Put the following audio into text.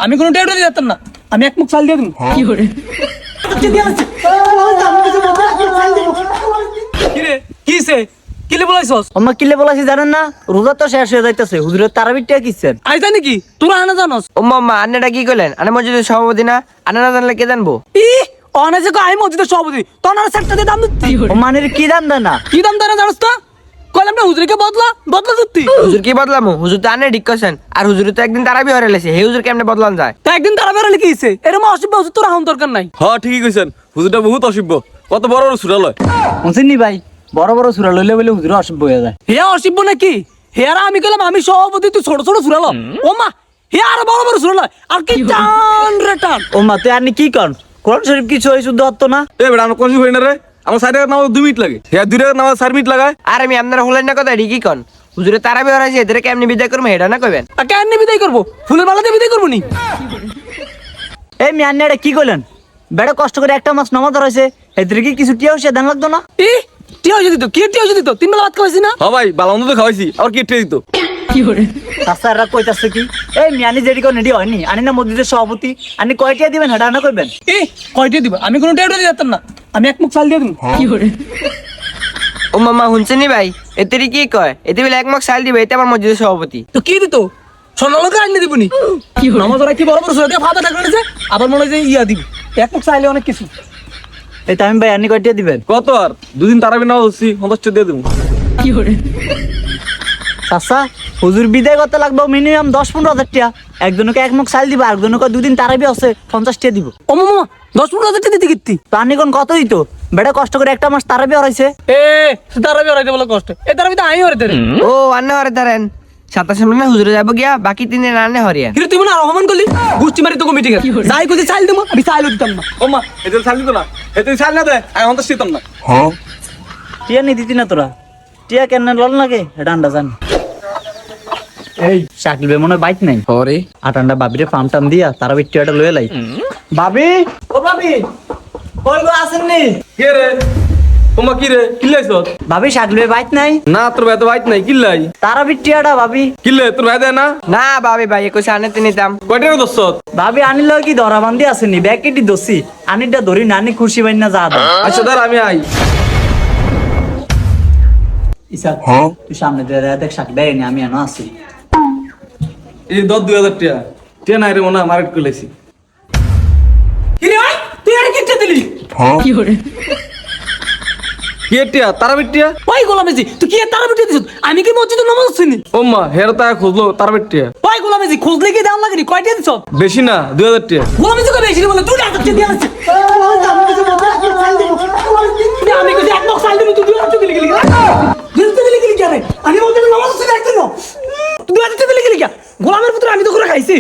আমি কোনো টেউটা দিয়ে যেতাম না, আমি এক মুখ চাল দিয়ে দিব। কি করে কিরে কিছে কিলে বলাইছস? আম্মা কিলে বলাছি জানেন না, রোজা তো শেষ হয়ে যাইতেছে, হুজুরের তারাবিরটা কিছেন? আইতা নাকি তোরা আনা জানোস? ও মাম্মা আন্নাটা কি করলেন? আন্না মসজিদের সভাপতি না, আন্না না জানলে কে জানবো? ই অনেক আমি মসজিদের সভাপতি, তোর আর সেক্টর দিয়ে দাম দিচ্ছি। ও মানের কি দাম দেয় না? কি দাম দেয় না জানোস তো? কইলাম না হুজুরকে বদলা দিচ্ছি। হুজুর কি বদলামু? হুজুর তো আন্না ঠিক করছেন, আর হুজুর তো একদিন তারাবি হারাইছে, হে হুজুর কেমনে বদলান যায়? তা একদিন তারা বেরোলে কি হইছে? এরকম অসভ্য হুজুর তোর এখন দরকার নাই। হ্যাঁ ঠিকই কইছেন, হুজুরটা বহুত অসভ্য, কত বড় বড় সুরা লয়। বুঝিনি ভাই, বড় বড় সুরা লইলে বলে হুজুর অসভ্য হয়ে যায়। হে অসভ্য নাকি? হে আর আমি কইলাম আমি সভাপতি, তুই ছোট ছোট সুরালো। ও মা, হে আর বড় বড় সুরালো, আর কি টান রে টান। ও মা তুই আপনি কি কন? কোরআন শরীফ কিছু হয় শুদ্ধ হতো না? এ বেটা আমরা কোনসি হই না রে, আমার 4 টাকার নামাজ 2 মিনিট লাগে, হ্যাঁ 2 টাকার নামাজ 4 মিনিট লাগায়। আর আমি আপনারা হলেন না কথা ঠিকই কন, হুজুরে তারাবি হারাইছে, এদের কেমনে বিদায় করবো হেডা না কইবেন? আর কেন বিদায় করবো? ফুলের মালা দিয়ে বিদায় করবো নি? এই মিয়ান্নি এটা কি কইলেন? বেড়া কষ্ট করে একটা মাস নামাজ ধরাইছে, এদের কি কিছু টিয়া হইছে ধান লাগতো না? ই টিয়া হইছে দিত, কি টিয়া হইছে দিত? 3 বেলা ভাত খাওয়াইছি না? হ্যাঁ ভাই ভালো মন্দ তো খাওয়াইছি, আর কি ট্রে দিত। চাচারা কইতাছে কি? এই মিয়ানি যেডি কোন এডি হয়নি, আনি না মসজিদের সভাপতি, আনি কয়টিয়া দিবেন হেডা না কইবেন? ই কয়টা দিবা? আমি কোনো টেউটা দিয়ে যেতাম না, আমি এক মুখ চাল দিয়ে দিব। কি করে ও মাম্মা শুনছেনি ভাই, এতেরই কি কয়? এতে বলে এক মাস সাল দিবে, এতে আমার মসজিদের সভাপতি। তো কি দিত? সোনালকে আনি দিবনি। নামাজ ওরা কি বড় বড় সুরা দিয়ে ফাদা ঠাকুরেছে, আবার মনে হয় যে ইয়া দিবি। এক মুখ চাইলে অনেক কিছু। এই তামিম ভাই আনি কয়টিয়া দিবেন? কত আর 2 দিন তারাবি নামাজ হচ্ছি, 50 টাকা দিয়ে দেবো। চাচা হুজুর বিদায় করতে লাগবে মিনিমাম 10-15 হাজার টিয়া, একজনকে এক মুখ চাল দিব, আরেকজনকে 2 দিন তারাবি আছে 50 টিয়া দিব। ও মামা 10-15 হাজার টাকা দিতে কিত্তি। তো আনি কোন কত দিত? বেটা কষ্ট করে একটা মাস তারাবি হরাইছে। এ তারাবি হরাইতে বলে কষ্ট, এ তারাবি তো আমি হরাইতে রে। ও আন্না হরে দাঁড়েন, 27 সামনে না হুজুরে যাবো গিয়া, বাকি 3 দিন আন্না হরিয়া। কিন্তু তুই মনে রহমান করলি গুষ্টি মারি তোকে মিটিং এ যাই কইতে চাইল দেবো, আমি চাইল দিতাম না। ও মা এদের ছাল দিত না, এতে ছাল না দেয় আমি 50 দিতাম না। টিয়া নি দিতি না তোরা? টিয়া কেন লল লাগে এটা আন্ডা জান। এই শাকিল বে মনে বাইক নাই হরে আটান্ডা বাবিরে ফার্ম টাম দিয়া তারাবি টিয়াটা লয়ে লাই। ভাবি ও ভাবি কই গো আসেন নি? কে রে তোমা কি রে কিল্লাইছ? ভাবি শাকিল বে বাইক নাই, না তোর ভাই তো বাইত নাই, কিল্লাই তারাবি টিয়াটা ভাবি। কিল্লে তোর ভাই দেয় না? না বাবে ভাই কইছে আনেতে নিতাম। কয় টাকা দছ? ভাবি আনিল কি ধরা বান্ধি আসেনি, ব্যাকেটি দোষী আনিটা ধরি নানি খুশি বাইন না যা দাও। আচ্ছা দাঁড়া আমি আই। ইসা তুই সামনে দিয়ে দেখ শাকিল দেয় নি, আমি এনো আছি। এই 2000 টাকা টিয়া নাই রে মনে মার্কেট করলেছি। কি রে ভাই তুই আর কিচ্ছা দিলি? কি করে কি টিয়া তারাবি টিয়া? ওই গোলামেজি তুই কি তারাবি দিছিস? আমি কি মসজিদে নামাজ পড়ছিনি? ও মা হের তা খুঁজলো তারাবি টিয়া। ওই গোলামেজি খুঁজলে কি দাম লাগেনি? কয়টা দিছ? বেশি না 2000 টাকা। গোলামেজি কই বেশি বলে তুই টাকা দিয়ে আছিস। আমি কইছি এক মুখ চাল দিবি, তুই 2 হাজার দিলি গেলি। 2 হাজার দিলি গেলি কেন? আমি মসজিদে নামাজ পড়ছি দেখছিস না? 2 হাজার দিলি গেলি কেন? গোলামের পুত্র আমি তো করে খাইছি।